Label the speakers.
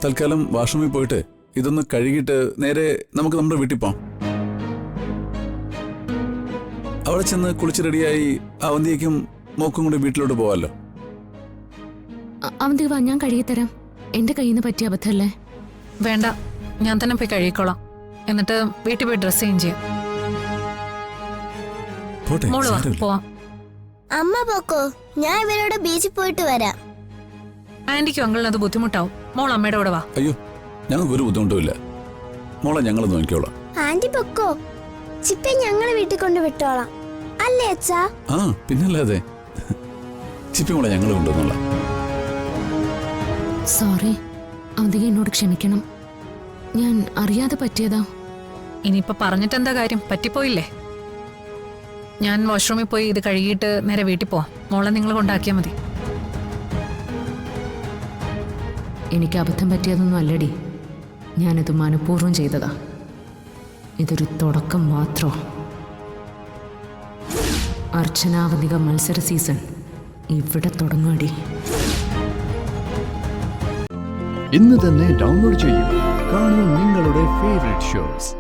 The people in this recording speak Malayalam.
Speaker 1: തൽക്കാലം വാഷ്റൂമിൽ പോയിട്ട് ഇതൊന്ന് കഴുകിയിട്ട് നേരെ നമുക്ക് നമ്മുടെ വീട്ടിൽ പോവാം. അവിടെ ചെന്ന് കുളിച്ച് റെഡിയായി അവന്തിയേക്കും മോക്കും കൂടി വീട്ടിലോട്ട് പോവാല്ലോ.
Speaker 2: അവന്തി വാ, ഞാൻ കഴുകിത്തരാം. എന്റെ കയ്യിൽ നിന്ന് പറ്റിയ അബദ്ധമല്ലേ?
Speaker 3: വേണ്ട, ഞാൻ തന്നെ പോയി കഴുകിക്കോളാം. എന്നിട്ട് വീട്ടിൽ പോയി ഡ്രസ് ചേഞ്ച് ചെയ്യാം. മോള് വാ, പോവാം.
Speaker 4: അമ്മ പോക്കോ, ഞാൻ ഇവരോട് ബീച്ചിൽ പോയിട്ട് വരാം.
Speaker 3: ആന്റിക്കും അങ്കിളിന് അത് ബുദ്ധിമുട്ടാവും. മോൾ അമ്മയുടെ കൂടെ വാ.
Speaker 1: അയ്യോ, ഞങ്ങൾക്ക് ഒരു ബുദ്ധിമുട്ടുമില്ല. മോളെ ഞങ്ങൾ നോക്കിക്കോളാം.
Speaker 4: ആന്റി പൊക്കോ, ചിപ്പെ ഞങ്ങളെ വീട്ടിൽ കൊണ്ട് വിട്ടോളാം, അല്ലേ അച്ഛാ?
Speaker 1: ആ പിന്നല്ലാതെ, ചിപ്പി മോളെ ഞങ്ങൾ കൊണ്ടുവന്നോളാം.
Speaker 2: സോറി അവന്തിക, എന്നോട് ക്ഷമിക്കണം. ഞാൻ അറിയാതെ പറ്റിയതാ.
Speaker 3: ഇനിയിപ്പോ പറഞ്ഞിട്ടെന്താ കാര്യം? പറ്റിപ്പോയില്ലേ. ഞാൻ വാഷ്റൂമിൽ പോയി ഇത് കഴുകിയിട്ട് നേരെ വീട്ടിൽ പോവാം. മോളെ നിങ്ങൾ കൊണ്ടാക്കിയാൽ മതി.
Speaker 2: എനിക്ക് അബദ്ധം പറ്റിയതൊന്നും അല്ലടി. ഞാനത് മനഃപൂർവ്വം ചെയ്തതാ. ഇതൊരു തുടക്കം മാത്രോ. അർച്ചനാവന്തിക മത്സര സീസൺ ഇവിടെ തുടങ്ങടി.
Speaker 5: ഇന്ന് തന്നെ ഡൗൺലോഡ് ചെയ്യൂ. കാണൂ നിങ്ങളുടെ ഫേവറേറ്റ് ഷോസ്.